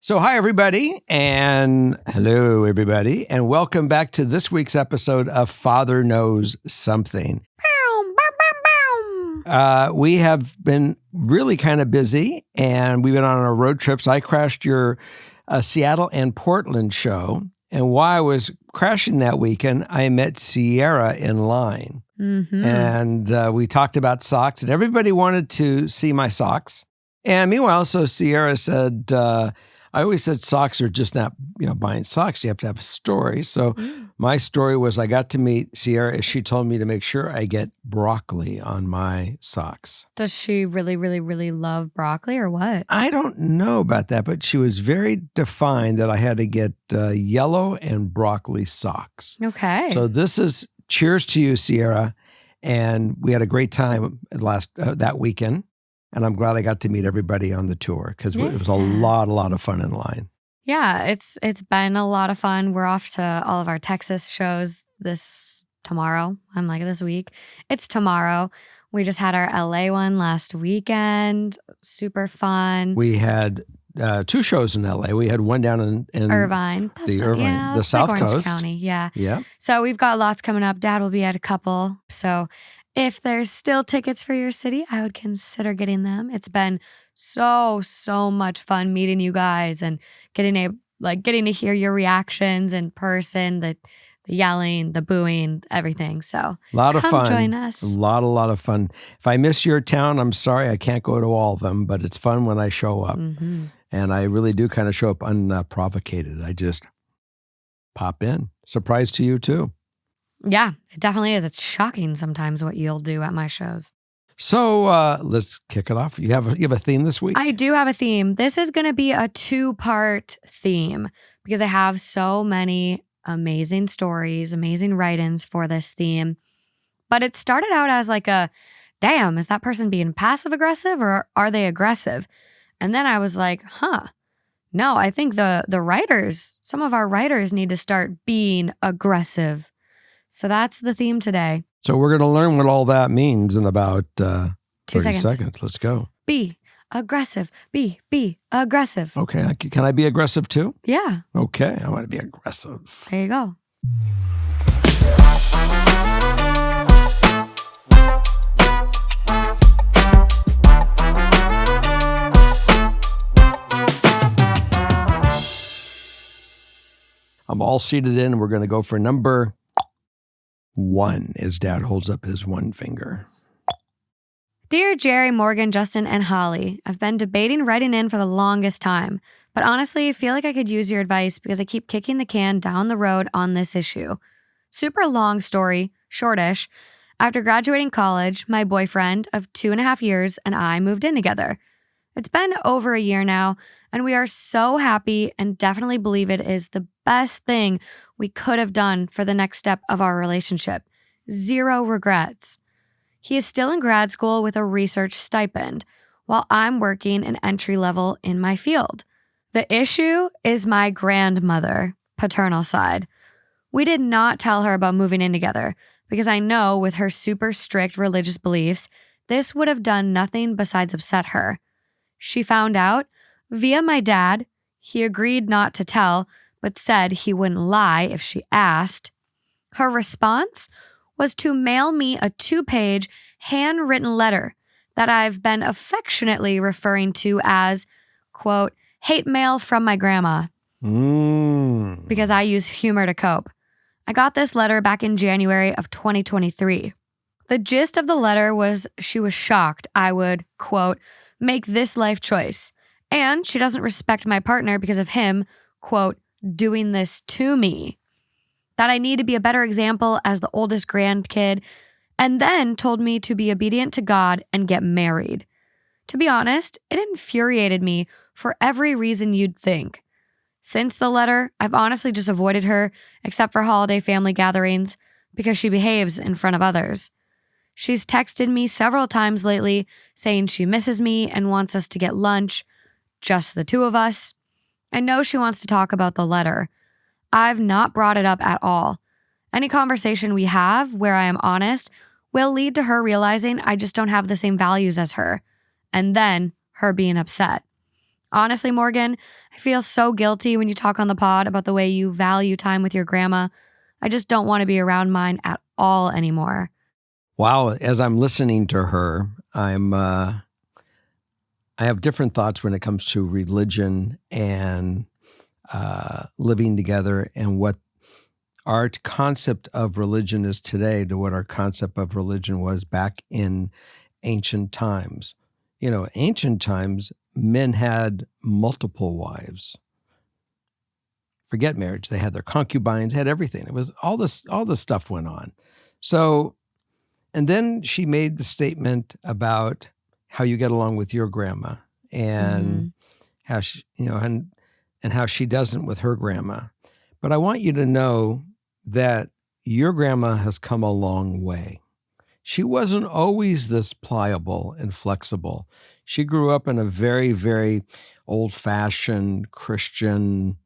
So hi, everybody, and hello, everybody, and welcome back to this week's episode of Father Knows Something. We have been really kind of busy, and we've been on our road trips. I crashed your Seattle and Portland show, and while I was crashing that weekend, I met Sierra in line, and we talked about socks, and everybody wanted to see my socks. And meanwhile, so Sierra said, I always said socks are just not, buying socks. You have to have a story. So my story was I got to meet Sierra as she told me to make sure I get broccoli on my socks. Does she really, really, really love broccoli or what? I don't know about that, but she was very defined that I had to get yellow and broccoli socks. Okay. So this is cheers to you, Sierra. And we had a great time that weekend. And I'm glad I got to meet everybody on the tour because it was a lot of fun in line. Yeah, it's been a lot of fun. We're off to all of our Texas shows this week. It's tomorrow. We just had our LA one last weekend. Super fun. We had 2 shows in LA. We had one down in Irvine. The South like Orange Coast. County. Yeah. Yeah. So we've got lots coming up. Dad will be at a couple. So if there's still tickets for your city, I would consider getting them. It's been so much fun meeting you guys and getting to hear your reactions in person, the yelling, the booing, everything. So a lot of come fun. Join us. A lot of fun. If I miss your town, I'm sorry I can't go to all of them, but it's fun when I show up. Mm-hmm. And I really do kind of show up unprovocated. I just pop in. Surprise to you too. Yeah, it definitely is. It's shocking sometimes what you'll do at my shows. So let's kick it off. You have a theme this week? I do have a theme. This is going to be a 2-part theme because I have so many amazing stories, amazing write-ins for this theme. But it started out as like damn, is that person being passive aggressive or are they aggressive? And then I was like, no, I think some of our writers need to start being aggressive. So that's the theme today. So we're going to learn what all that means in about 2 seconds. Let's go. Be aggressive. Be aggressive. Okay. Can I be aggressive too? Yeah. Okay. I want to be aggressive. There you go. I'm all seated in. We're going to go for number 1 as Dad holds up his one finger. Dear Jerry, Morgan, Justin, and Holly, I've been debating writing in for the longest time, but honestly, I feel like I could use your advice because I keep kicking the can down the road on this issue. Super long story, shortish. After graduating college, my boyfriend of 2.5 years and I moved in together. It's been over a year now, and we are so happy and definitely believe it is the best thing we could have done for the next step of our relationship. 0 regrets. He is still in grad school with a research stipend, while I'm working an entry level in my field. The issue is my grandmother, paternal side. We did not tell her about moving in together because I know with her super strict religious beliefs, this would have done nothing besides upset her. She found out via my dad. He agreed not to tell, but said he wouldn't lie if she asked. Her response was to mail me a 2-page handwritten letter that I've been affectionately referring to as, quote, hate mail from my grandma, because I use humor to cope. I got this letter back in January of 2023. The gist of the letter was she was shocked I would, quote, make this life choice, and she doesn't respect my partner because of him, quote, doing this to me. That I need to be a better example as the oldest grandkid, and then told me to be obedient to God and get married. To be honest, it infuriated me for every reason you'd think. Since the letter, I've honestly just avoided her, except for holiday family gatherings, because she behaves in front of others. She's texted me several times lately saying she misses me and wants us to get lunch, just the 2 of us. I know she wants to talk about the letter. I've not brought it up at all. Any conversation we have where I am honest will lead to her realizing I just don't have the same values as her, and then her being upset. Honestly, Morgan, I feel so guilty when you talk on the pod about the way you value time with your grandma. I just don't want to be around mine at all anymore. Wow, as I'm listening to her, I have different thoughts when it comes to religion and living together, and what our concept of religion is today to what our concept of religion was back in ancient times. Ancient times, men had multiple wives. Forget marriage. They had their concubines, had everything. It was all this stuff went on. So, and then she made the statement about how you get along with your grandma and how she, and how she doesn't with her grandma. But I want you to know that your grandma has come a long way. She wasn't always this pliable and flexible. She grew up in a very, very old-fashioned Christian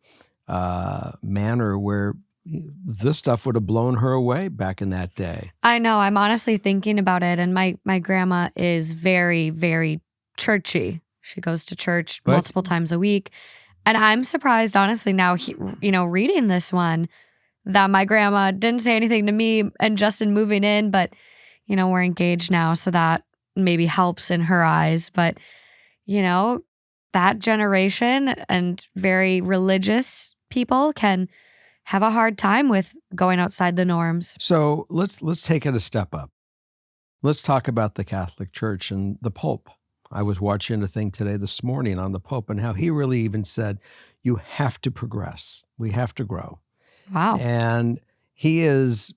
manner where this stuff would have blown her away back in that day. I know. I'm honestly thinking about it. And my grandma is very, very churchy. She goes to church multiple times a week. And I'm surprised, honestly, now, reading this one, that my grandma didn't say anything to me and Justin moving in, but, we're engaged now. So that maybe helps in her eyes. But, that generation and very religious people can have a hard time with going outside the norms. So let's take it a step up. Let's talk about the Catholic Church and the Pope. I was watching a thing today this morning on the Pope and how he really even said, you have to progress. We have to grow. Wow. And he is,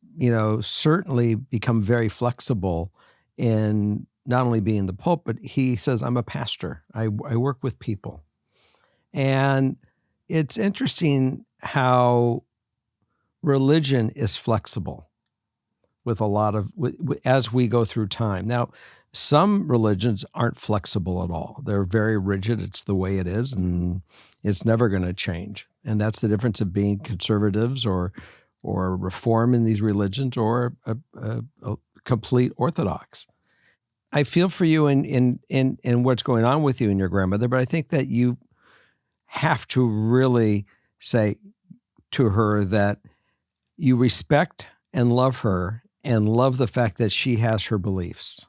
certainly become very flexible in not only being the Pope, but he says, I'm a pastor. I work with people. And it's interesting how religion is flexible with a lot of, as we go through time. Now, some religions aren't flexible at all. They're very rigid. It's the way it is, and it's never going to change. And that's the difference of being conservatives or reform in these religions, or a complete orthodox. I feel for you in what's going on with you and your grandmother, but I think that you have to really say to her that you respect and love her and love the fact that she has her beliefs.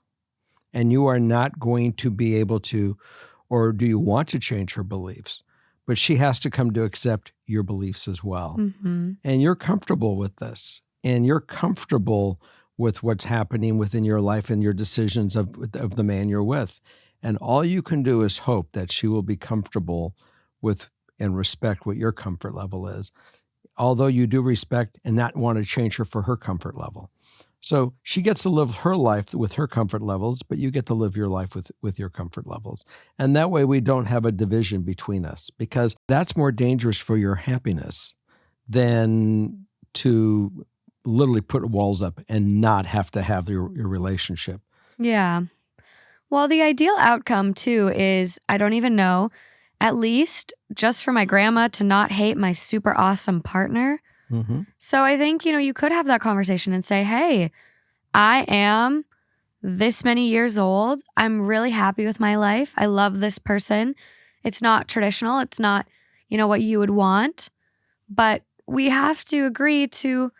And you are not going to be able to, or do you want to change her beliefs? But she has to come to accept your beliefs as well. Mm-hmm. And you're comfortable with this. And you're comfortable with what's happening within your life and your decisions of the man you're with. And all you can do is hope that she will be comfortable with and respect what your comfort level is. Although you do respect and not want to change her for her comfort level. So she gets to live her life with her comfort levels, but you get to live your life with your comfort levels. And that way we don't have a division between us, because that's more dangerous for your happiness than to literally put walls up and not have to have your relationship. Yeah. Well, the ideal outcome too is, I don't even know, at least just for my grandma to not hate my super awesome partner. Mm-hmm. So I think, you could have that conversation and say, hey, I am this many years old. I'm really happy with my life. I love this person. It's not traditional. It's not, what you would want. But we have to agree to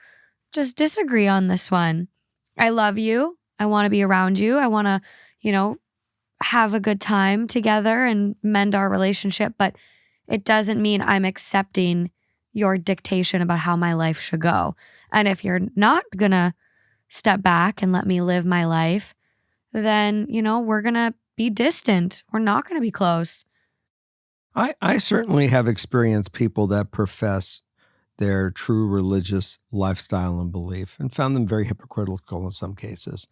just disagree on this one. I love you. I want to be around you. I want to, have a good time together and mend our relationship. But it doesn't mean I'm accepting your dictation about how my life should go. And if you're not going to step back and let me live my life, then, we're going to be distant. We're not going to be close. I certainly have experienced people that profess their true religious lifestyle and belief and found them very hypocritical in some cases.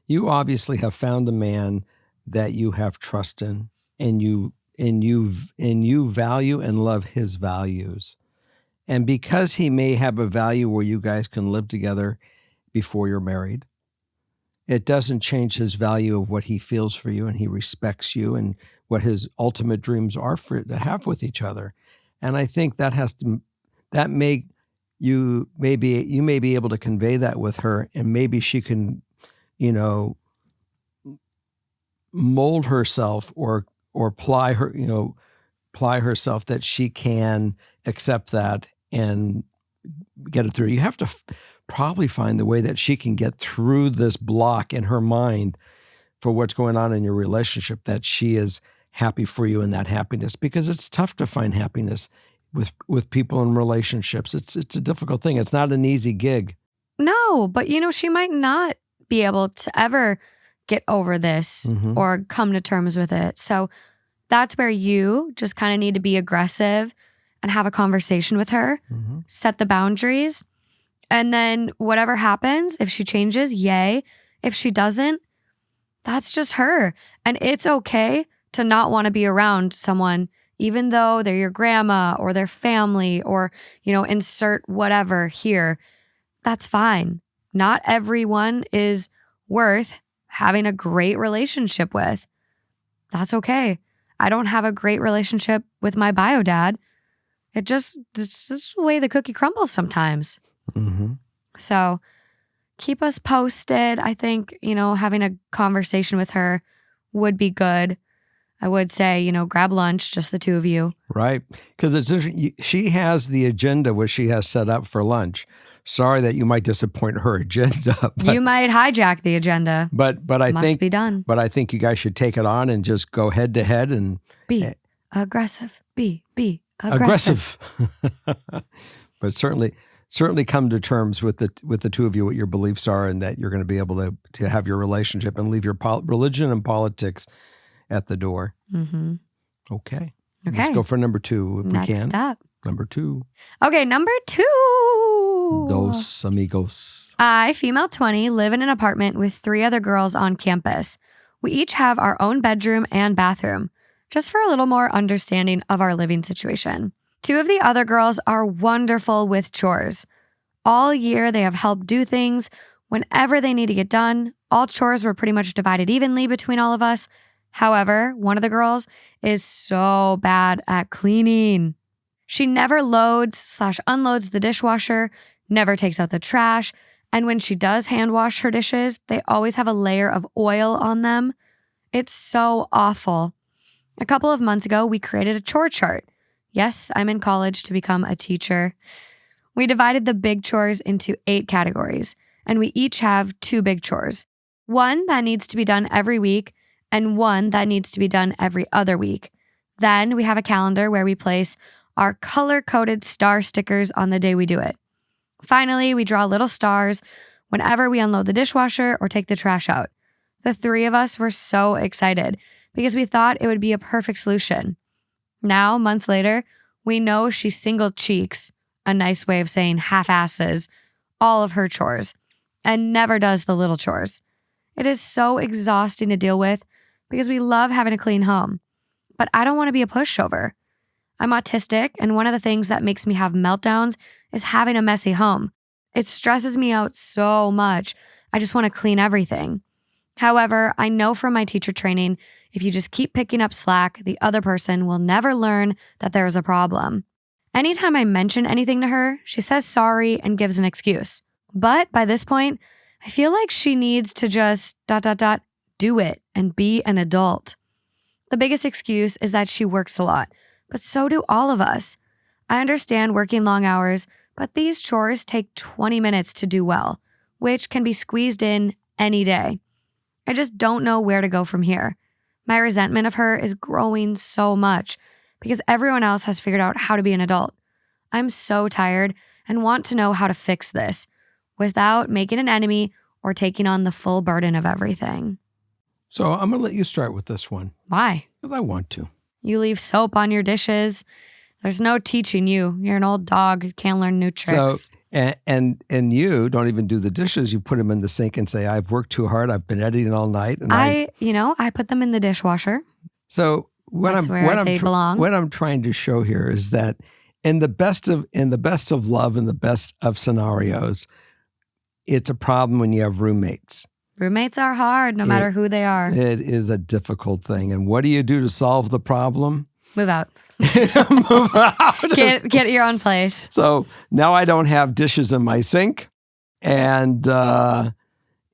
You obviously have found a man that you have trust in, and you value and love his values. And because he may have a value where you guys can live together before you're married, it doesn't change his value of what he feels for you, and he respects you and what his ultimate dreams are to have with each other. And I think you may be able to convey that with her, and maybe she can, mold herself or apply her, apply herself, that she can accept that and get it through. You have to probably find the way that she can get through this block in her mind for what's going on in your relationship, that she is happy for you in that happiness, because it's tough to find happiness with people in relationships. It's a difficult thing. It's not an easy gig. No, but she might not be able to ever get over this or come to terms with it. So that's where you just kind of need to be aggressive and have a conversation with her, set the boundaries, and then whatever happens, if she changes, yay. If she doesn't, that's just her. And it's okay to not want to be around someone, even though they're your grandma or their family or, insert whatever here. That's fine. Not everyone is worth having a great relationship with. That's okay. I don't have a great relationship with my bio dad. It's just the way the cookie crumbles sometimes. So keep us posted. I think, having a conversation with her would be good. I would say, grab lunch, just the two of you. Right. Because it's interesting. She has the agenda which she has set up for lunch. Sorry that you might disappoint her agenda. You might hijack the agenda. But I Must think be done. But I think you guys should take it on and just go head to head and be aggressive. Be aggressive. But certainly come to terms with the two of you, what your beliefs are, and that you're going to be able to have your relationship and leave your religion and politics at the door. Okay. Let's go for number 2 if we can. Next up. Number 2. Okay, number 2. Dos amigos. I, female 20, live in an apartment with 3 other girls on campus. We each have our own bedroom and bathroom, just for a little more understanding of our living situation. 2 of the other girls are wonderful with chores. All year, they have helped do things whenever they need to get done. All chores were pretty much divided evenly between all of us. However, one of the girls is so bad at cleaning. She never loads/unloads the dishwasher, never takes out the trash, and when she does hand wash her dishes, they always have a layer of oil on them. It's so awful. A couple of months ago, we created a chore chart. Yes, I'm in college to become a teacher. We divided the big chores into 8 categories, and we each have 2 big chores. One that needs to be done every week, and one that needs to be done every other week. Then we have a calendar where we place our color-coded star stickers on the day we do it. Finally, we draw little stars whenever we unload the dishwasher or take the trash out. The 3 of us were so excited because we thought it would be a perfect solution. Now, months later, we know she single cheeks, a nice way of saying half-asses, all of her chores, and never does the little chores. It is so exhausting to deal with because we love having a clean home. But I don't want to be a pushover. I'm autistic, and one of the things that makes me have meltdowns is having a messy home. It stresses me out so much. I just want to clean everything. However, I know from my teacher training, if you just keep picking up slack, the other person will never learn that there is a problem. Anytime I mention anything to her, she says sorry and gives an excuse. But by this point, I feel like she needs to just ... do it and be an adult. The biggest excuse is that she works a lot, but so do all of us. I understand working long hours, but these chores take 20 minutes to do well, which can be squeezed in any day. I just don't know where to go from here. My resentment of her is growing so much because everyone else has figured out how to be an adult. I'm so tired and want to know how to fix this without making an enemy or taking on the full burden of everything. So I'm going to let you start with this one. Why? Because I want to. You leave soap on your dishes. There's no teaching you. You're an old dog. You can't learn new tricks. So, and you don't even do the dishes. You put them in the sink and say, I've worked too hard. I've been editing all night. And I put them in the dishwasher. So what I'm trying to show here is that in the best of love and the best of scenarios, it's a problem when you have roommates. Roommates are hard, no matter who they are. It is a difficult thing. And what do you do to solve the problem? Move out. Move out. Get your own place. So now I don't have dishes in my sink. And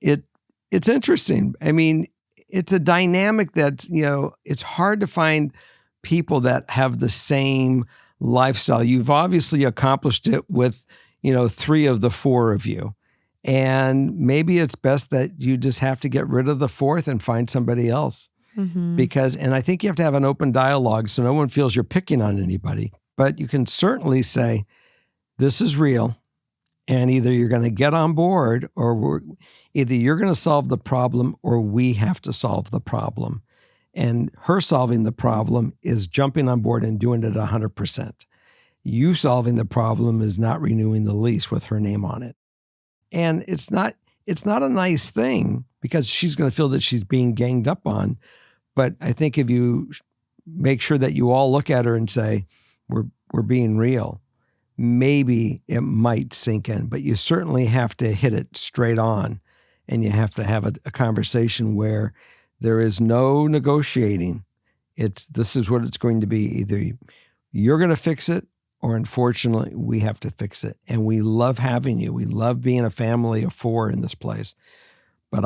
it's interesting. I mean, it's a dynamic that, it's hard to find people that have the same lifestyle. You've obviously accomplished it with, 3 of the 4 of you. And maybe it's best that you just have to get rid of the 4th and find somebody else. And I think you have to have an open dialogue so no one feels you're picking on anybody. But you can certainly say, this is real. And either you're going to get on board or either you're going to solve the problem or we have to solve the problem. And her solving the problem is jumping on board and doing it 100%. You solving the problem is not renewing the lease with her name on it. And it's not a nice thing because she's going to feel that she's being ganged up on. But I think if you make sure that you all look at her and say, we're being real, maybe it might sink in. But you certainly have to hit it straight on. And you have to have a conversation where there is no negotiating. This is what it's going to be. Either you're going to fix it or unfortunately we have to fix it. And we love having you. We love being a family of 4 in this place. But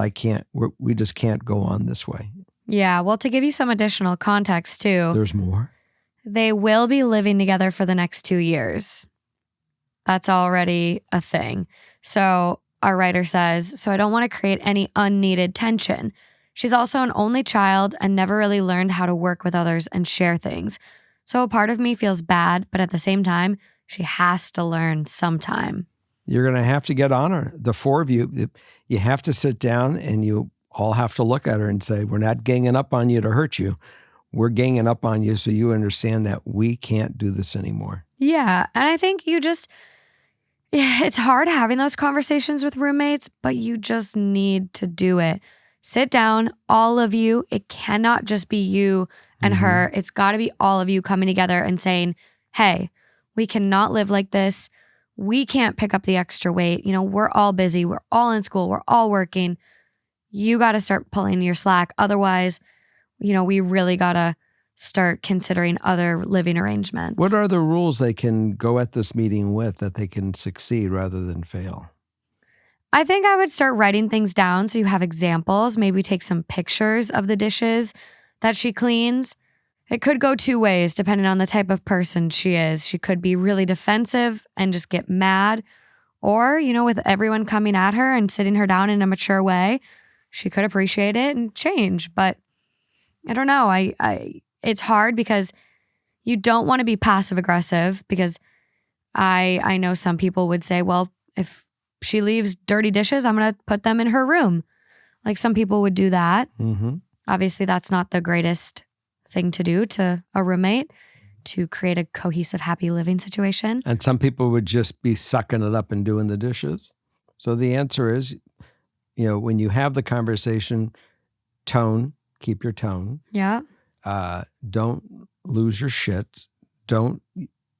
we just can't go on this way. Yeah. Well, to give you some additional context too. There's more. They will be living together for the next 2 years. That's already a thing. So our writer says, so I don't want to create any unneeded tension. She's also an only child and never really learned how to work with others and share things. So a part of me feels bad, but at the same time, she has to learn sometime. You're going to have to get on her. The 4 of you, you have to sit down and you all have to look at her and say, we're not ganging up on you to hurt you. We're ganging up on you so you understand that we can't do this anymore. Yeah. And I think it's hard having those conversations with roommates, but you just need to do it. Sit down, all of you. It cannot just be you and her. It's got to be all of you coming together and saying, hey, we cannot live like this. We can't pick up the extra weight. We're all busy. We're all in school. We're all working. You got to start pulling your slack. Otherwise, we really got to start considering other living arrangements. What are the rules they can go at this meeting with that they can succeed rather than fail? I think I would start writing things down so you have examples. Maybe take some pictures of the dishes that she cleans. It could go 2 ways depending on the type of person she is. She could be really defensive and just get mad. Or, with everyone coming at her and sitting her down in a mature way, she could appreciate it and change. But I don't know. It's hard because you don't want to be passive aggressive because I know some people would say, well, if she leaves dirty dishes, I'm going to put them in her room. Like some people would do that. Obviously, that's not the greatest thing to do to a roommate to create a cohesive, happy living situation. And some people would just be sucking it up and doing the dishes. So the answer is, when you have the conversation, keep your tone. Yeah. Don't lose your shit. Don't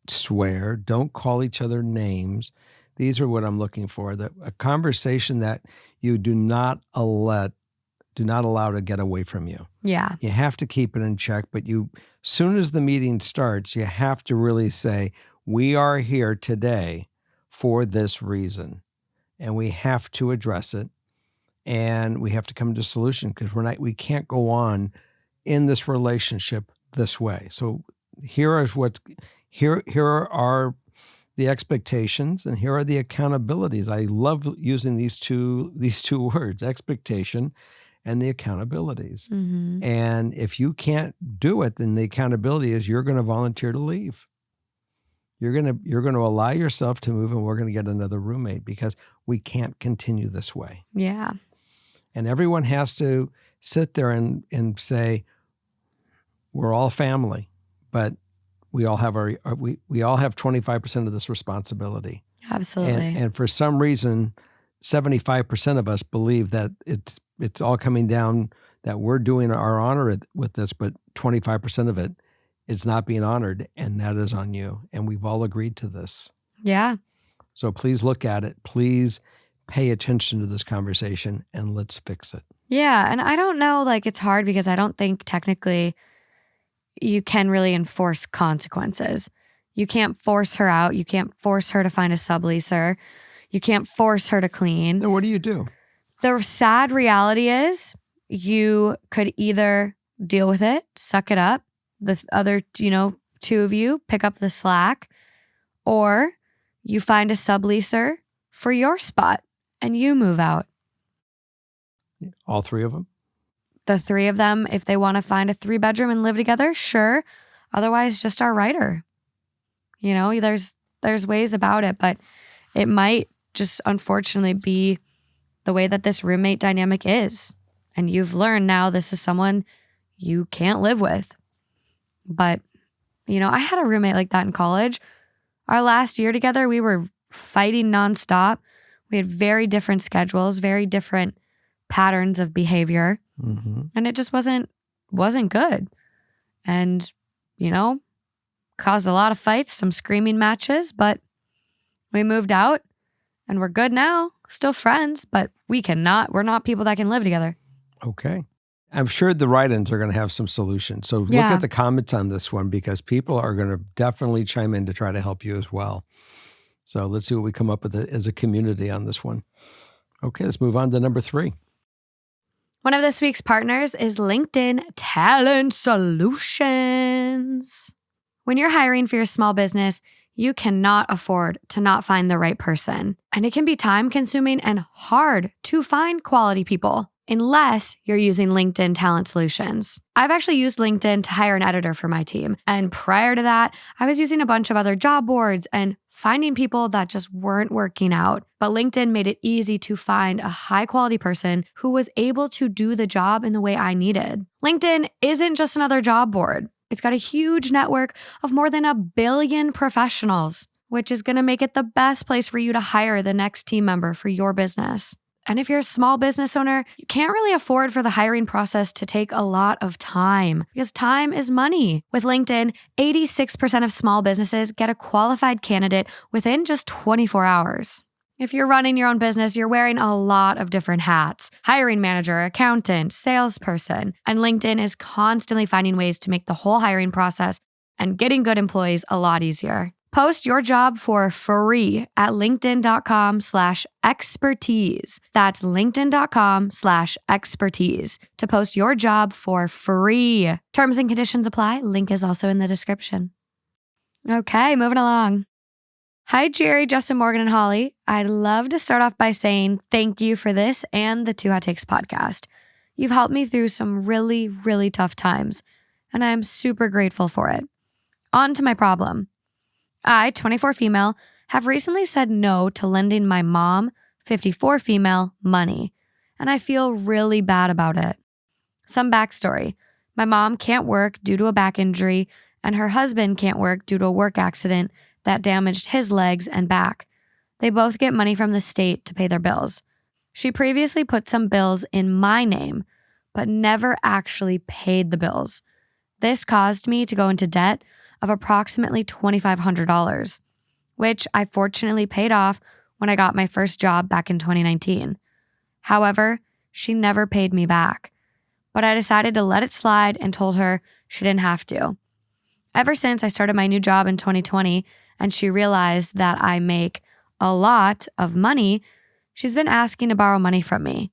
swear. Don't call each other names. These are what I'm looking for. A conversation that you do not allow to get away from you. Yeah. You have to keep it in check, but soon as the meeting starts, you have to really say, we are here today for this reason. And we have to address it. And we have to come to a solution because we can't go on in this relationship this way. So here are the expectations and here are the accountabilities. I love using these two words, expectation and the accountabilities. And if you can't do it, then the accountability is you're going to volunteer to leave. You're going to allow yourself to move and we're going to get another roommate because we can't continue this way. Yeah. And everyone has to sit there and say, we're all family, but we all have we all have 25% of this responsibility. Absolutely. And for some reason, 75% of us believe that it's all coming down, that we're doing our honor with this, but 25% of it's not being honored, and that is on you. And we've all agreed to this. Yeah. So please look at it. Please pay attention to this conversation and let's fix it. Yeah. And I don't know, it's hard because I don't think technically you can really enforce consequences. You can't force her out. You can't force her to find a subleaser. You can't force her to clean. Then what do you do? The sad reality is you could either deal with it, suck it up, the other, two of you pick up the slack, or you find a subleaser for your spot and you move out. All three of them? The three of them, if they want to find a 3-bedroom and live together, sure. Otherwise, just our writer. There's ways about it, but it might just unfortunately be the way that this roommate dynamic is. And you've learned now this is someone you can't live with. But, I had a roommate like that in college. Our last year together, we were fighting nonstop. We had very different schedules, very different patterns of behavior. Mm-hmm. And it just wasn't good. And, caused a lot of fights, some screaming matches, but we moved out and we're good now. Still friends, but we're not people that can live together. Okay. I'm sure the write-ins are going to have some solutions. So look at the comments on this one, because people are going to definitely chime in to try to help you as well. So let's see what we come up with as a community on this one. Okay, let's move on to number 3. One of this week's partners is LinkedIn Talent Solutions. When you're hiring for your small business, you cannot afford to not find the right person. And it can be time-consuming and hard to find quality people unless you're using LinkedIn Talent Solutions. I've actually used LinkedIn to hire an editor for my team. And prior to that, I was using a bunch of other job boards and finding people that just weren't working out. But LinkedIn made it easy to find a high-quality person who was able to do the job in the way I needed. LinkedIn isn't just another job board. It's got a huge network of more than 1 billion professionals, which is going to make it the best place for you to hire the next team member for your business. And if you're a small business owner, you can't really afford for the hiring process to take a lot of time, because time is money. With LinkedIn, 86% of small businesses get a qualified candidate within just 24 hours. If you're running your own business, you're wearing a lot of different hats: hiring manager, accountant, salesperson, and LinkedIn is constantly finding ways to make the whole hiring process and getting good employees a lot easier. Post your job for free at linkedin.com/expertise. That's linkedin.com/expertise to post your job for free. Terms and conditions apply. Link is also in the description. Okay, moving along. Hi, Jerry, Justin, Morgan, and Holly. I'd love to start off by saying thank you for this and the 2 Hot Takes podcast. You've helped me through some really, really tough times, and I'm super grateful for it. On to my problem. I, 24 female, have recently said no to lending my mom, 54 female, money, and I feel really bad about it. Some backstory. My mom can't work due to a back injury, and her husband can't work due to a work accident that damaged his legs and back. They both get money from the state to pay their bills. She previously put some bills in my name, but never actually paid the bills. This caused me to go into debt of approximately $2,500, which I fortunately paid off when I got my first job back in 2019. However, she never paid me back, but I decided to let it slide and told her she didn't have to. Ever since I started my new job in 2020 and she realized that I make a lot of money, she's been asking to borrow money from me.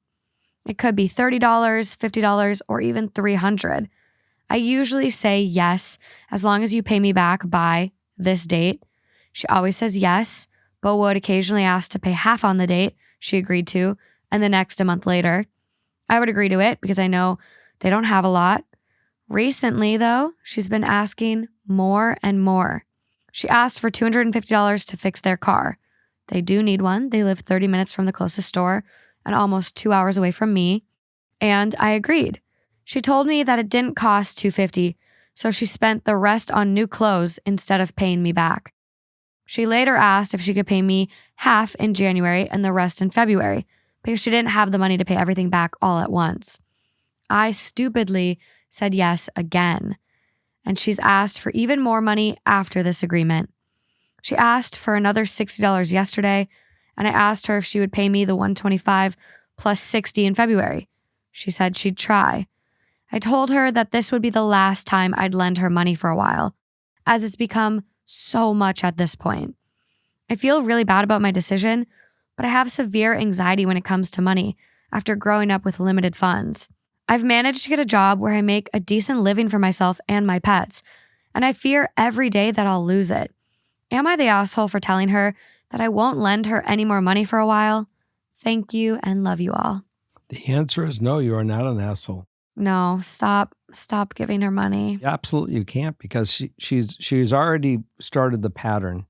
It could be $30, $50, or even $300. I usually say yes, as long as you pay me back by this date. She always says yes, but would occasionally ask to pay half on the date she agreed to, and the next a month later. I would agree to it because I know they don't have a lot. Recently, though, she's been asking more and more. She asked for $250 to fix their car. They do need one. They live 30 minutes from the closest store and almost 2 hours away from me. And I agreed. She told me that it didn't cost $250, so she spent the rest on new clothes instead of paying me back. She later asked if she could pay me half in January and the rest in February because she didn't have the money to pay everything back all at once. I stupidly said yes again, and she's asked for even more money after this agreement. She asked for another $60 yesterday, and I asked her if she would pay me the $125 plus $60 in February. She said she'd try. I told her that this would be the last time I'd lend her money for a while, as it's become so much at this point. I feel really bad about my decision, but I have severe anxiety when it comes to money after growing up with limited funds. I've managed to get a job where I make a decent living for myself and my pets, and I fear every day that I'll lose it. Am I the asshole for telling her that I won't lend her any more money for a while? Thank you and love you all. The answer is no, you are not an asshole. No, stop giving her money. Absolutely, you can't, because she's already started the pattern,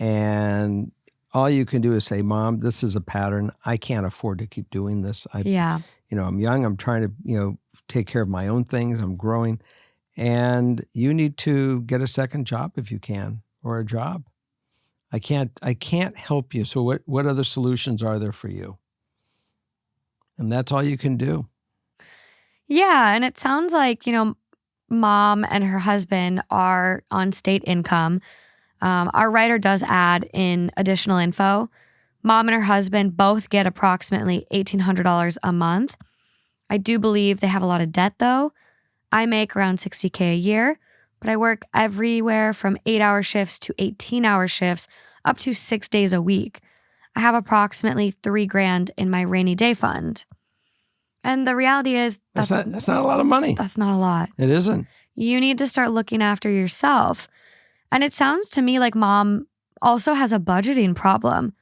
and all you can do is say, Mom, this is a pattern. I can't afford to keep doing this. Yeah. I'm young. I'm trying to, take care of my own things. I'm growing, and you need to get a second job if you can, or a job. I can't help you. So what other solutions are there for you? And that's all you can do. Yeah, and it sounds like, Mom and her husband are on state income. Our writer does add in additional info. Mom and her husband both get approximately $1,800 a month. I do believe they have a lot of debt, though. I make around $60K a year, but I work everywhere from 8-hour shifts to 18-hour shifts, up to 6 days a week. I have approximately $3,000 in my rainy day fund. And the reality is That's not a lot of money. That's not a lot. It isn't. You need to start looking after yourself. And it sounds to me like Mom also has a budgeting problem.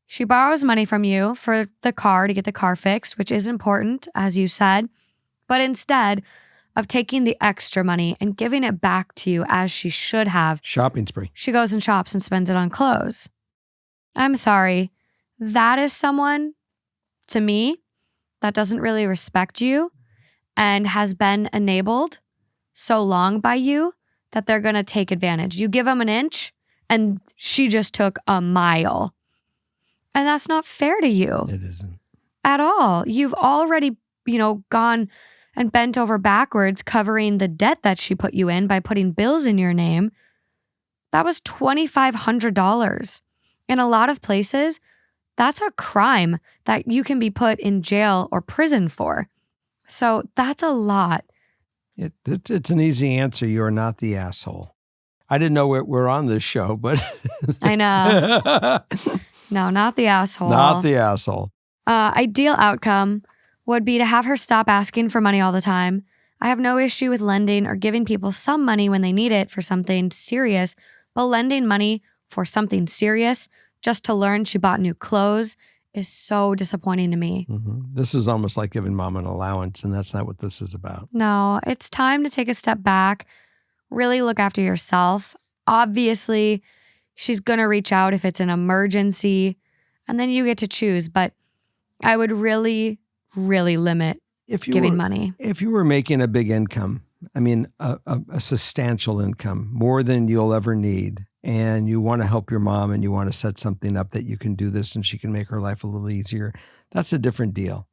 She borrows money from you for the car to get the car fixed, which is important, as you said. But instead of taking the extra money and giving it back to you as she should have, Shopping spree. she goes and shops and spends it on clothes. I'm sorry. That is someone, to me, that doesn't really respect you and has been enabled so long by you that they're going to take advantage. You give them an inch and she just took a mile. And that's not fair to you. It isn't. At all. You've already, gone and bent over backwards covering the debt that she put you in by putting bills in your name. That was $2,500. In a lot of places, that's a crime that you can be put in jail or prison for. So that's a lot. It's an easy answer. You are not the asshole. I didn't know we're on this show, but I know. No, not the asshole. Not the asshole. Ideal outcome would be to have her stop asking for money all the time. I have no issue with lending or giving people some money when they need it for something serious, but lending money for something serious just to learn she bought new clothes is so disappointing to me. Mm-hmm. This is almost like giving Mom an allowance, and that's not what this is about. No, it's time to take a step back, really look after yourself. Obviously, she's going to reach out if it's an emergency, and then you get to choose. But I would really, really limit giving money. If you were making a big income, a substantial income, more than you'll ever need, and you want to help your mom and you want to set something up that you can do this and she can make her life a little easier, that's a different deal.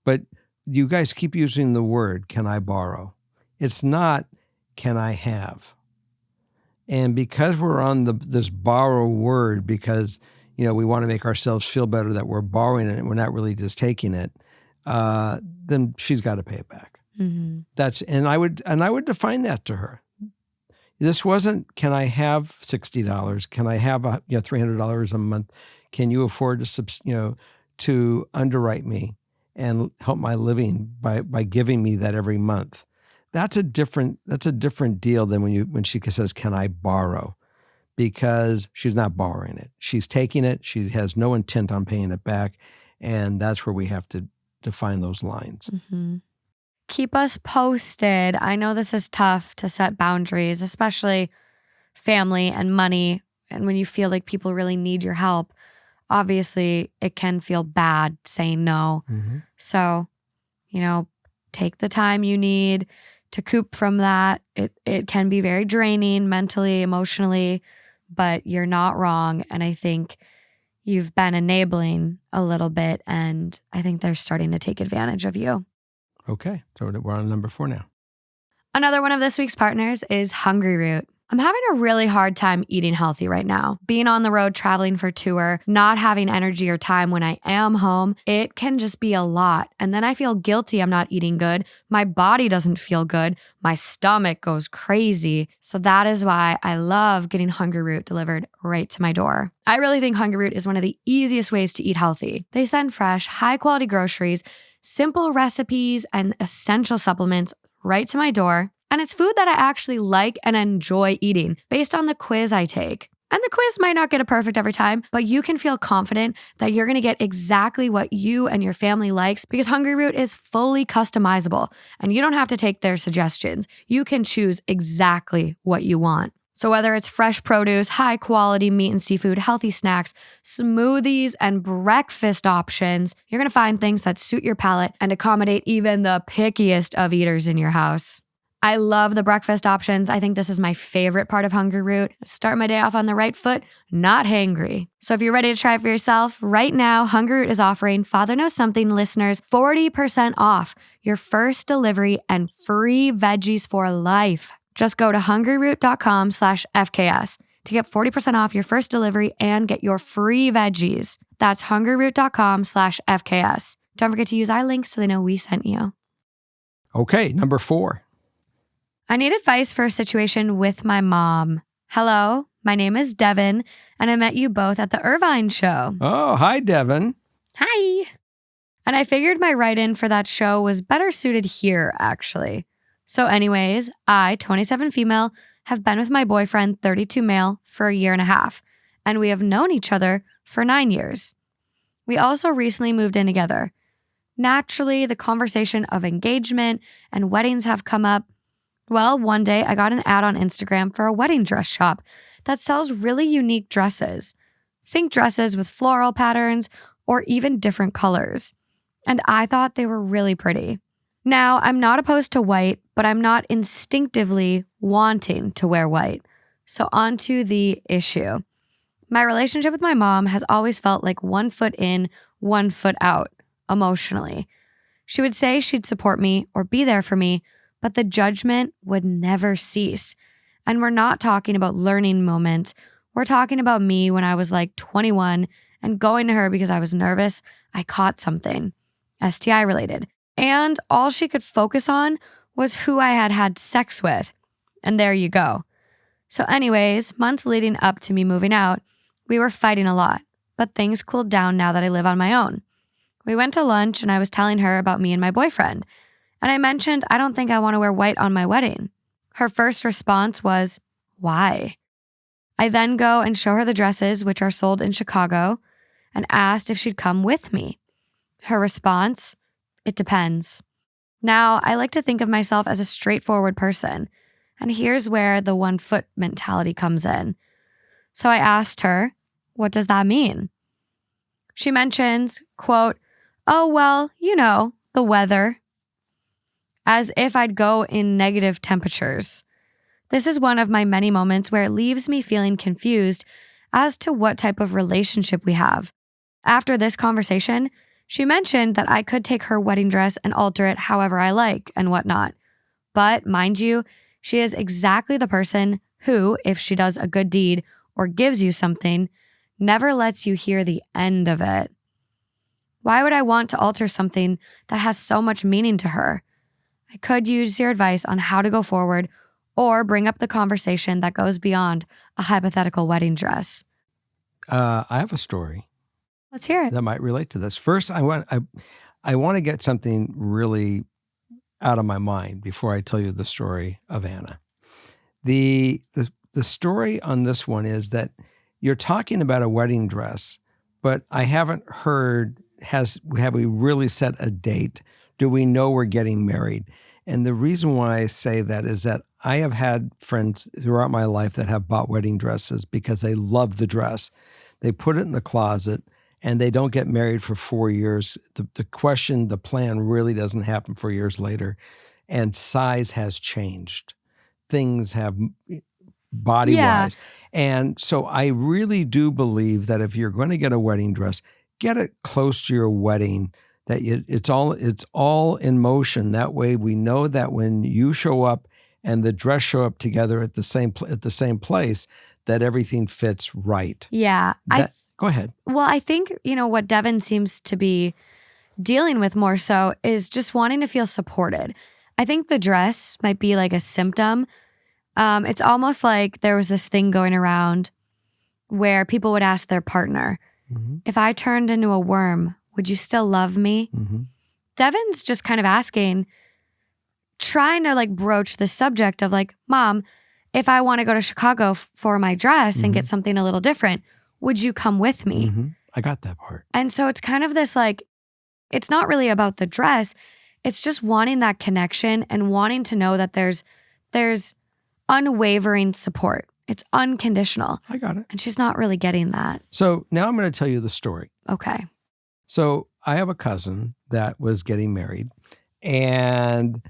But you guys keep using the word, can I borrow? It's not, can I have? And because we're on this borrow word, because we want to make ourselves feel better that we're borrowing it and we're not really just taking it, then she's got to pay it back. Mm-hmm. And I would define that to her. This wasn't, can I have $60? Can I have $300 a month? Can you afford to underwrite me and help my living by giving me that every month? That's a different deal than when she says, can I borrow? Because she's not borrowing it. She's taking it. She has no intent on paying it back. And that's where we have to define those lines. Mm-hmm. Keep us posted. I know this is tough to set boundaries, especially family and money. And when you feel like people really need your help, obviously it can feel bad saying no. Mm-hmm. So, take the time you need to coop from that. It can be very draining mentally, emotionally, but you're not wrong. And I think you've been enabling a little bit, and I think they're starting to take advantage of you. Okay, so we're on number 4 now. Another one of this week's partners is Hungry Root. I'm having a really hard time eating healthy right now. Being on the road, traveling for tour, not having energy or time when I am home, it can just be a lot. And then I feel guilty I'm not eating good. My body doesn't feel good. My stomach goes crazy. So that is why I love getting Hungry Root delivered right to my door. I really think Hungry Root is one of the easiest ways to eat healthy. They send fresh, high-quality groceries, simple recipes, and essential supplements right to my door. And it's food that I actually like and enjoy eating based on the quiz I take. And the quiz might not get it perfect every time, but you can feel confident that you're going to get exactly what you and your family likes because Hungry Root is fully customizable and you don't have to take their suggestions. You can choose exactly what you want. So whether it's fresh produce, high quality meat and seafood, healthy snacks, smoothies, and breakfast options, you're going to find things that suit your palate and accommodate even the pickiest of eaters in your house. I love the breakfast options. I think this is my favorite part of Hungry Root. Start my day off on the right foot, not hangry. So if you're ready to try it for yourself, right now, Hungry Root is offering Father Knows Something listeners 40% off your first delivery and free veggies for life. Just go to hungryroot.com/FKS to get 40% off your first delivery and get your free veggies. That's hungryroot.com/FKS. Don't forget to use our link so they know we sent you. Okay, number 4. I need advice for a situation with my mom. Hello, my name is Devin, and I met you both at the Irvine show. Oh, hi, Devin. Hi. And I figured my write-in for that show was better suited here, actually. So anyways, I, 27 female, have been with my boyfriend, 32 male, for a year and a half, and we have known each other for 9 years. We also recently moved in together. Naturally, the conversation of engagement and weddings have come up. Well, one day I got an ad on Instagram for a wedding dress shop that sells really unique dresses. Think dresses with floral patterns or even different colors. And I thought they were really pretty. Now, I'm not opposed to white, but I'm not instinctively wanting to wear white. So on to the issue. My relationship with my mom has always felt like 1 foot in, 1 foot out, emotionally. She would say she'd support me or be there for me, but the judgment would never cease. And we're not talking about learning moments. We're talking about me when I was like 21 and going to her because I was nervous I caught something, STI related. And all she could focus on was who I had had sex with. And there you go. So anyways, months leading up to me moving out, we were fighting a lot, but things cooled down now that I live on my own. We went to lunch and I was telling her about me and my boyfriend. And I mentioned, I don't think I want to wear white on my wedding. Her first response was, why? I then go and show her the dresses, which are sold in Chicago, and asked if she'd come with me. Her response, it depends. Now, I like to think of myself as a straightforward person. And here's where the 1 foot mentality comes in. So I asked her, what does that mean? She mentions, quote, oh, well, you know, the weather. As if I'd go in negative temperatures. This is one of my many moments where it leaves me feeling confused as to what type of relationship we have. After this conversation, she mentioned that I could take her wedding dress and alter it however I like and whatnot. But mind you, she is exactly the person who, if she does a good deed or gives you something, never lets you hear the end of it. Why would I want to alter something that has so much meaning to her? I could use your advice on how to go forward or bring up the conversation that goes beyond a hypothetical wedding dress. I have a story. Let's hear it. That might relate to this. First, I want to get something really out of my mind before I tell you the story of Anna. The story on this one is that you're talking about a wedding dress, but I haven't heard, have we really set a date? Do we know we're getting married? And the reason why I say that is that I have had friends throughout my life that have bought wedding dresses because they love the dress. They put it in the closet and they don't get married for 4 years. The plan really doesn't happen 4 years later. And size has changed. Things have body-wise. Yeah. And so I really do believe that if you're going to get a wedding dress, get it close to your wedding, that it's all in motion. That way we know that when you show up and the dress show up together at the same place, that everything fits right. Yeah. Go ahead. Well, I think, what Devin seems to be dealing with more so is just wanting to feel supported. I think the dress might be like a symptom. It's almost like there was this thing going around where people would ask their partner, if I turned into a worm, would you still love me? Devin's just kind of asking, trying to like broach the subject of like, Mom, if I want to go to Chicago for my dress and get something a little different, would you come with me? I got that part. And so it's kind of this like, it's not really about the dress. It's just wanting that connection and wanting to know that there's unwavering support. It's unconditional. I got it. And she's not really getting that. So now I'm going to tell you the story. Okay. So I have a cousin that was getting married, and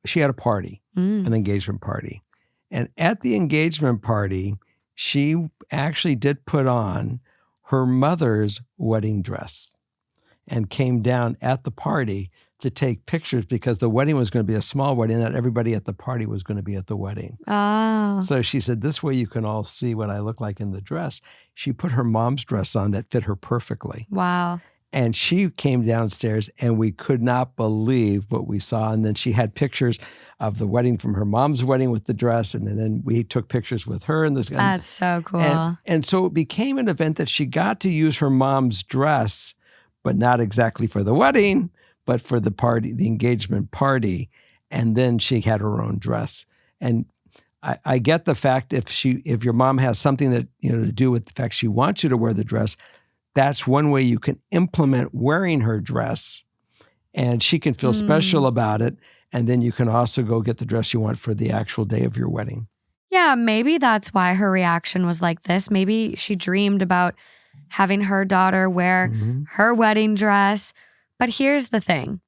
she had a party, an engagement party. And at the engagement party, she actually did put on her mother's wedding dress and came down at the party to take pictures because the wedding was going to be a small wedding, that everybody at the party was going to be at the wedding. Oh. So she said, this way you can all see what I look like in the dress. She put her mom's dress on that fit her perfectly. Wow. And she came downstairs and we could not believe what we saw. And then she had pictures of the wedding from her mom's wedding with the dress. And then we took pictures with her. And this. That's so cool. And so it became an event that she got to use her mom's dress, but not exactly for the wedding, but for the party, the engagement party. And then she had her own dress. And I get the fact if your mom has something that, to do with the fact she wants you to wear the dress, that's one way you can implement wearing her dress, and she can feel special about it. And then you can also go get the dress you want for the actual day of your wedding. Yeah, maybe that's why her reaction was like this. Maybe she dreamed about having her daughter wear her wedding dress. But here's the thing.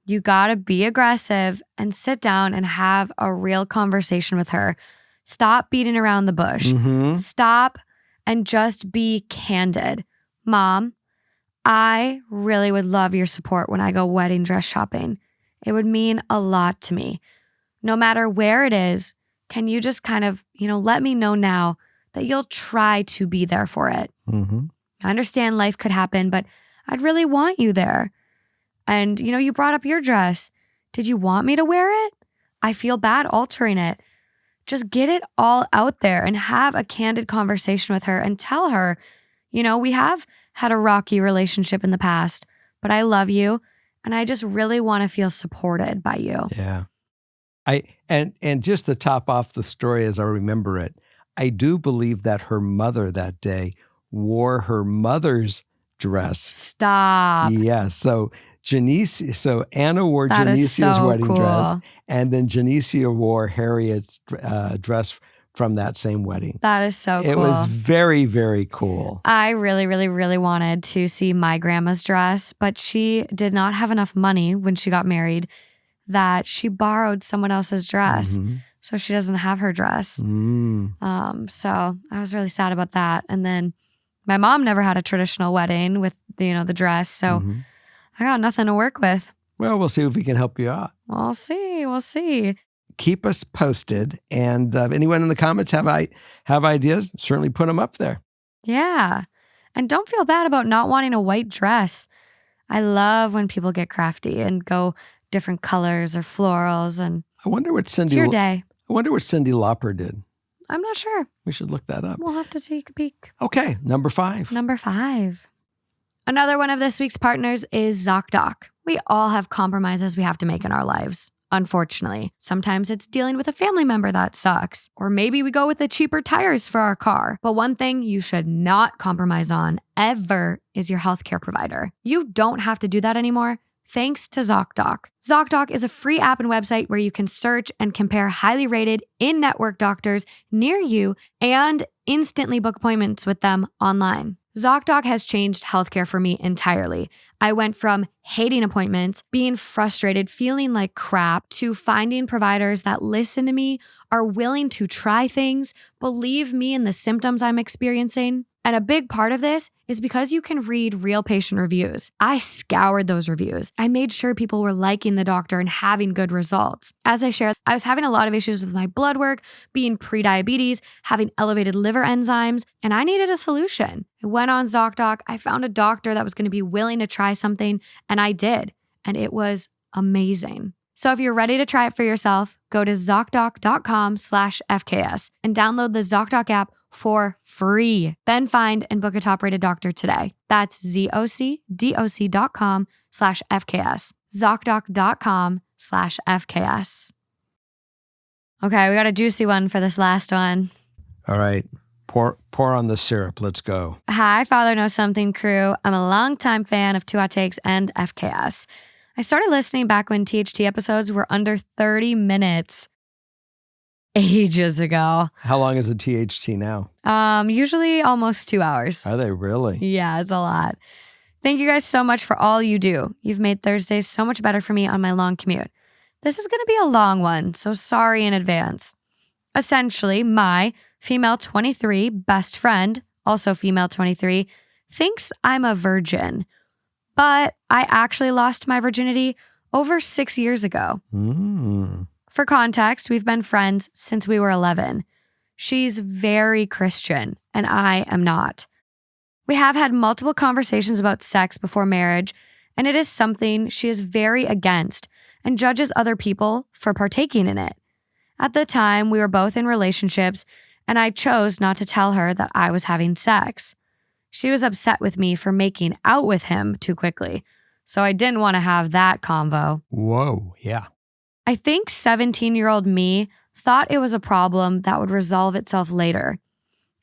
You got to be aggressive and sit down and have a real conversation with her. Stop beating around the bush. Stop and just be candid. Mom, I really would love your support when I go wedding dress shopping. It would mean a lot to me. No matter where it is, can you just kind of, let me know now that you'll try to be there for it? I understand life could happen, but I'd really want you there. And, you brought up your dress. Did you want me to wear it? I feel bad altering it. Just get it all out there and have a candid conversation with her and tell her, we have had a rocky relationship in the past, but I love you and I just really want to feel supported by you. Yeah. And just to top off the story as I remember it, I do believe that her mother that day wore her mother's dress. Stop. Yeah. So Anna wore Genesia's wedding dress, and then Genesia wore Harriet's dress from that same wedding. That is so cool. It was very, very cool. I really, really, really wanted to see my grandma's dress, but she did not have enough money when she got married that she borrowed someone else's dress. So she doesn't have her dress. So I was really sad about that. And then my mom never had a traditional wedding with the dress. So I got nothing to work with. Well, we'll see if we can help you out. We'll see. Keep us posted. And anyone in the comments have ideas, certainly put them up there. Yeah. And don't feel bad about not wanting a white dress. I love when people get crafty and go different colors or florals. And I wonder what it's your day. I wonder what Cyndi Lauper did. I'm not sure. We should look that up. We'll have to take a peek. Okay, number 5. Number 5. Another one of this week's partners is ZocDoc. We all have compromises we have to make in our lives. Unfortunately, sometimes it's dealing with a family member that sucks, or maybe we go with the cheaper tires for our car. But one thing you should not compromise on ever is your healthcare provider. You don't have to do that anymore, thanks to ZocDoc. ZocDoc is a free app and website where you can search and compare highly rated in-network doctors near you and instantly book appointments with them online. ZocDoc has changed healthcare for me entirely. I went from hating appointments, being frustrated, feeling like crap, to finding providers that listen to me, are willing to try things, believe me in the symptoms I'm experiencing. And a big part of this is because you can read real patient reviews. I scoured those reviews. I made sure people were liking the doctor and having good results. As I shared, I was having a lot of issues with my blood work, being prediabetes, having elevated liver enzymes, and I needed a solution. I went on ZocDoc. I found a doctor that was going to be willing to try something, and I did. And it was amazing. So if you're ready to try it for yourself, go to ZocDoc.com/FKS and download the ZocDoc app for free. Then find and book a top-rated doctor today. That's ZocDoc.com/FKS. ZocDoc.com/FKS. Okay, we got a juicy one for this last one. All right. Pour on the syrup. Let's go. Hi, Father Knows Something crew. I'm a longtime fan of Two Hot Takes and FKS. I started listening back when THT episodes were under 30 minutes. Ages ago. How long is a THT now? Usually almost 2 hours. Are they really? Yeah, it's a lot. Thank you guys so much for all you do. You've made Thursdays so much better for me on my long commute. This is going to be a long one, so sorry in advance. Essentially, my female 23 best friend, also female 23, thinks I'm a virgin, but I actually lost my virginity over 6 years ago. For context, we've been friends since we were 11. She's very Christian, and I am not. We have had multiple conversations about sex before marriage, and it is something she is very against and judges other people for partaking in it. At the time, we were both in relationships, and I chose not to tell her that I was having sex. She was upset with me for making out with him too quickly, so I didn't want to have that convo. Whoa, yeah. I think 17-year-old me thought it was a problem that would resolve itself later.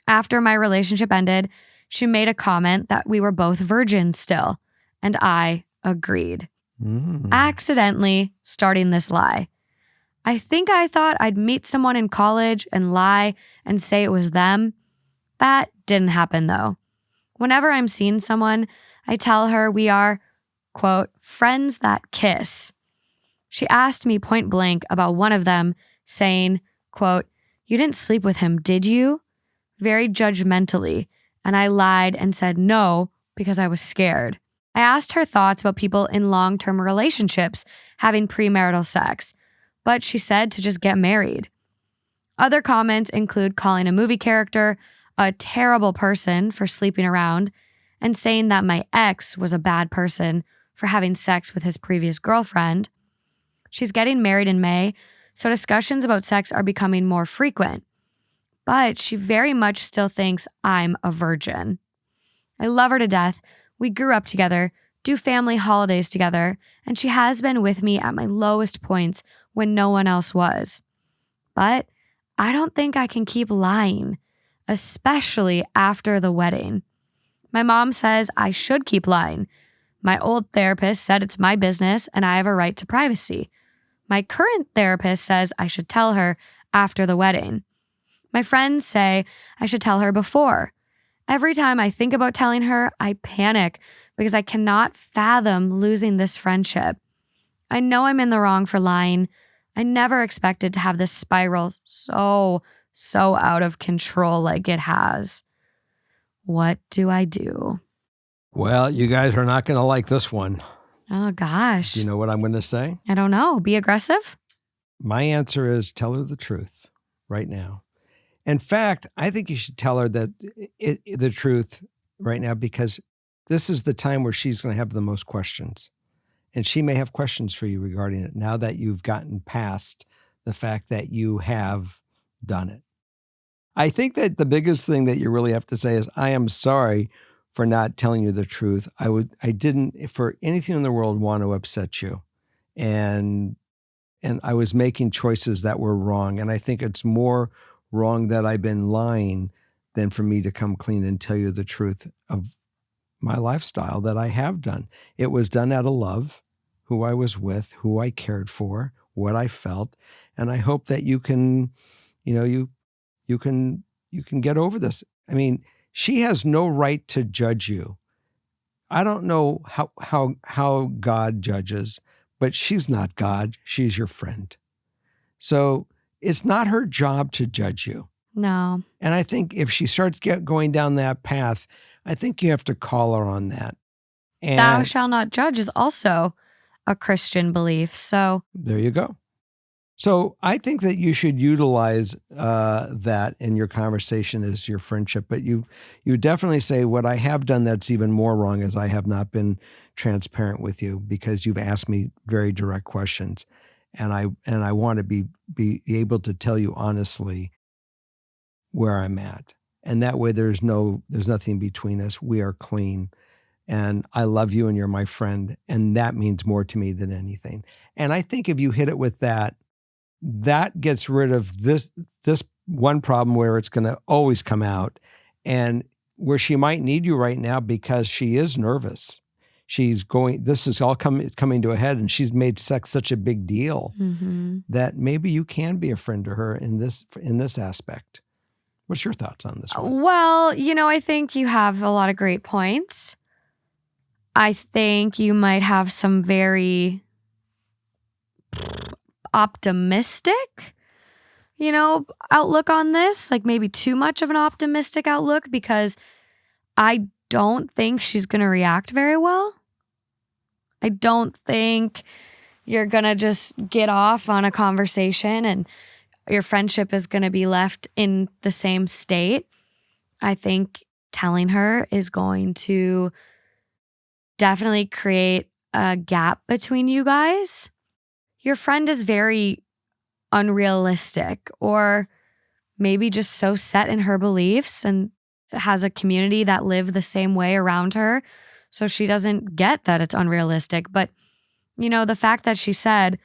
After my relationship ended, she made a comment that we were both virgins still, and I agreed. Accidentally starting this lie. I think I thought I'd meet someone in college and lie and say it was them. That didn't happen though. Whenever I'm seeing someone, I tell her we are, quote, friends that kiss. She asked me point blank about one of them, saying, quote, you didn't sleep with him, did you? Very judgmentally, and I lied and said no because I was scared. I asked her thoughts about people in long-term relationships having premarital sex, but she said to just get married. Other comments include calling a movie character a terrible person for sleeping around and saying that my ex was a bad person for having sex with his previous girlfriend. She's getting married in May, so discussions about sex are becoming more frequent. But she very much still thinks I'm a virgin. I love her to death. We grew up together, do family holidays together, and she has been with me at my lowest points when no one else was. But I don't think I can keep lying, especially after the wedding. My mom says I should keep lying. My old therapist said it's my business and I have a right to privacy. My current therapist says I should tell her after the wedding. My friends say I should tell her before. Every time I think about telling her, I panic because I cannot fathom losing this friendship. I know I'm in the wrong for lying. I never expected to have this spiral so out of control like it has. What do I do? Well, you guys are not going to like this one. Oh, gosh. Do you know what I'm going to say? I don't know. Be aggressive? My answer is tell her the truth right now. In fact, I think you should tell her that the truth right now because this is the time where she's going to have the most questions. And she may have questions for you regarding it now that you've gotten past the fact that you have done it. I think that the biggest thing that you really have to say is, I am sorry for not telling you the truth. I didn't for anything in the world want to upset you. And I was making choices that were wrong. And I think it's more wrong that I've been lying than for me to come clean and tell you the truth of my lifestyle that I have done. It was done out of love, who I was with, who I cared for, what I felt. And I hope that you can, you can get over this. I mean, she has no right to judge you. I don't know how God judges, but she's not God. She's your friend. So it's not her job to judge you. No. And I think if she starts going down that path, I think you have to call her on that. And Thou shalt not judge is also a Christian belief. So there you go. So I think that you should utilize that in your conversation as your friendship. But you definitely say, what I have done that's even more wrong is I have not been transparent with you because you've asked me very direct questions. And I want to be able to tell you honestly where I'm at. And that way there's nothing between us. We are clean. And I love you and you're my friend. And that means more to me than anything. And I think if you hit it with that, that gets rid of this one problem where it's going to always come out and where she might need you right now because she is nervous. This is all coming to a head, and she's made sex such a big deal that maybe you can be a friend to her in this aspect. What's your thoughts on this one? Well, I think you have a lot of great points. I think you might have some very optimistic, outlook on this, like maybe too much of an optimistic outlook, because I don't think she's going to react very well. I don't think you're going to just get off on a conversation and your friendship is going to be left in the same state. I think telling her is going to definitely create a gap between you guys. Your friend is very unrealistic, or maybe just so set in her beliefs and has a community that live the same way around her. So she doesn't get that it's unrealistic. But, the fact that she said,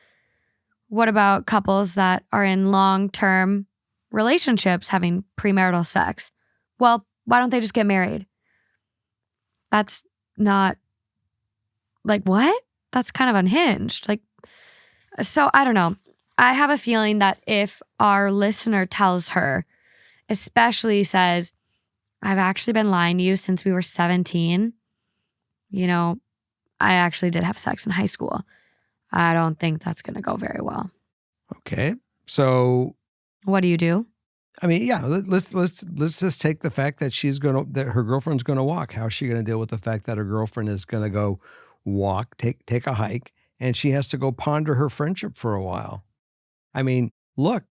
what about couples that are in long-term relationships having premarital sex? Well, why don't they just get married? That's not what? That's kind of unhinged. So I don't know. I have a feeling that if our listener tells her, especially says, I've actually been lying to you since we were 17. I actually did have sex in high school. I don't think that's going to go very well. Okay. So what do you do? I mean, yeah, let's just take the fact that that her girlfriend's going to walk. How is she going to deal with the fact that her girlfriend is going to go walk, take a hike, and she has to go ponder her friendship for a while? I mean, look,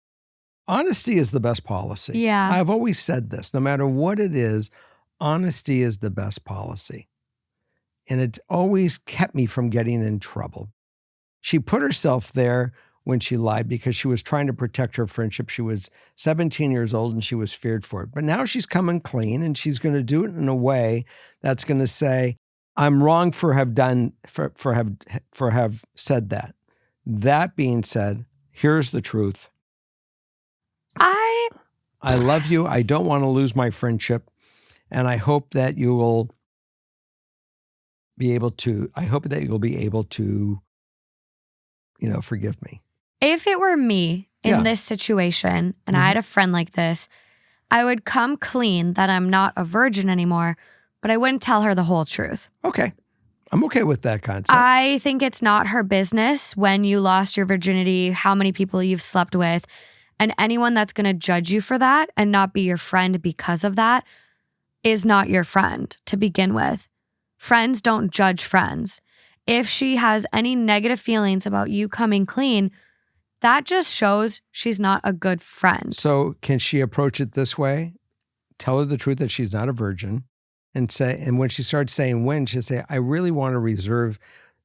honesty is the best policy. Yeah. I've always said this, no matter what it is, honesty is the best policy. And it's always kept me from getting in trouble. She put herself there when she lied because she was trying to protect her friendship. She was 17 years old and she was feared for it. But now she's coming clean and she's going to do it in a way that's going to say, I'm wrong for have said that. That being said, here's the truth. I love you. I don't want to lose my friendship. And I hope that you'll be able to, forgive me. If it were me in this situation and I had a friend like this, I would come clean that I'm not a virgin anymore, but I wouldn't tell her the whole truth. Okay. I'm okay with that concept. I think it's not her business when you lost your virginity, how many people you've slept with, and anyone that's going to judge you for that and not be your friend because of that is not your friend to begin with. Friends don't judge friends. If she has any negative feelings about you coming clean, that just shows she's not a good friend. So can she approach it this way? Tell her the truth that she's not a virgin and when she starts saying when, she'll say, I really want to reserve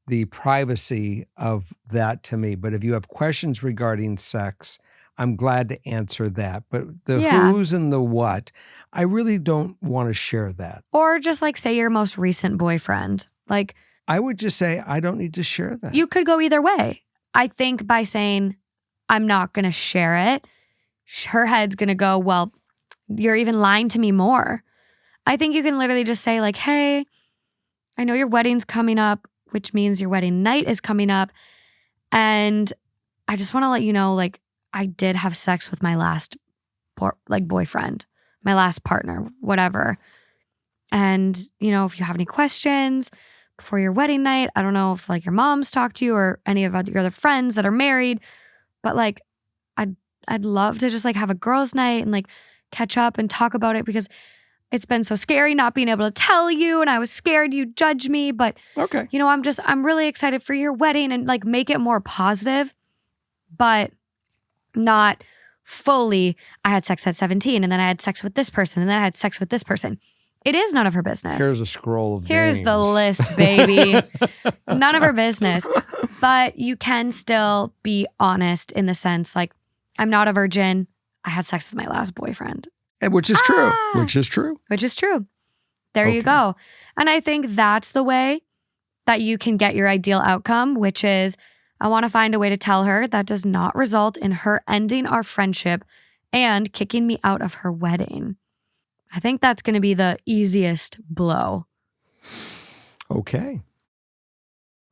the privacy of that to me. But if you have questions regarding sex, I'm glad to answer that. But the who's and the what, I really don't want to share that. Or just say your most recent boyfriend. I would just say, I don't need to share that. You could go either way. I think by saying, I'm not going to share it, her head's going to go, well, you're even lying to me more. I think you can literally just say hey, I know your wedding's coming up, which means your wedding night is coming up. And I just want to let you know, I did have sex with my last boyfriend, my last partner, whatever. And, if you have any questions before your wedding night, I don't know if your mom's talked to you or any of your other friends that are married, but I'd love to just have a girls' night and catch up and talk about it because it's been so scary not being able to tell you. And I was scared you'd judge me. But, Okay. I'm really excited for your wedding and like make it more positive, but not fully. I had sex at 17 and then I had sex with this person and then I had sex with this person. It is none of her business. Here's a scroll of Here's names. the list, baby. None of her business. But you can still be honest in the sense like, I'm not a virgin. I had sex with my last boyfriend. Which is true. Which is true. Which is true. There you go. And I think that's the way that you can get your ideal outcome, which is I want to find a way to tell her that does not result in her ending our friendship and kicking me out of her wedding. I think that's going to be the easiest blow. Okay.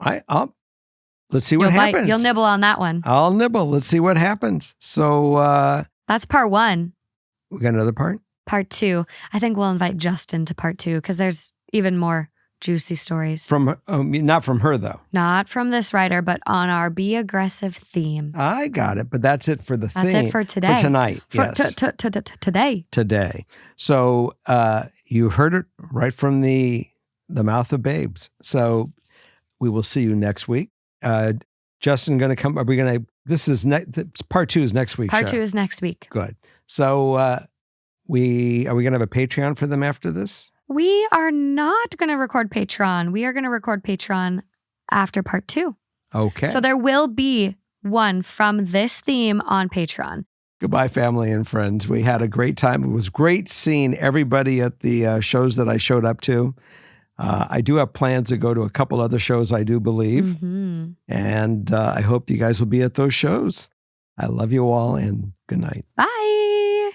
Let's see what happens. You'll nibble on that one. I'll nibble. Let's see what happens. So that's part 1. we got another part? Part 2. I think we'll invite Justin to part 2 because there's even more juicy stories. Not from her, though. Not from this writer, but on our Be Aggressive theme. I got it, but that's it for the theme. That's it for today. For tonight, yes. Today. Today. So you heard it right from the mouth of babes. So we will see you next week. Justin going to come. Are we going to? Part 2 is next week. Part 2 is next week. Good. So are we going to have a Patreon for them after this? We are not going to record Patreon. We are going to record Patreon after part 2. Okay. So there will be one from this theme on Patreon. Goodbye, family and friends. We had a great time. It was great seeing everybody at the shows that I showed up to. I do have plans to go to a couple other shows, I do believe. Mm-hmm. And I hope you guys will be at those shows. I love you all and good night. Bye.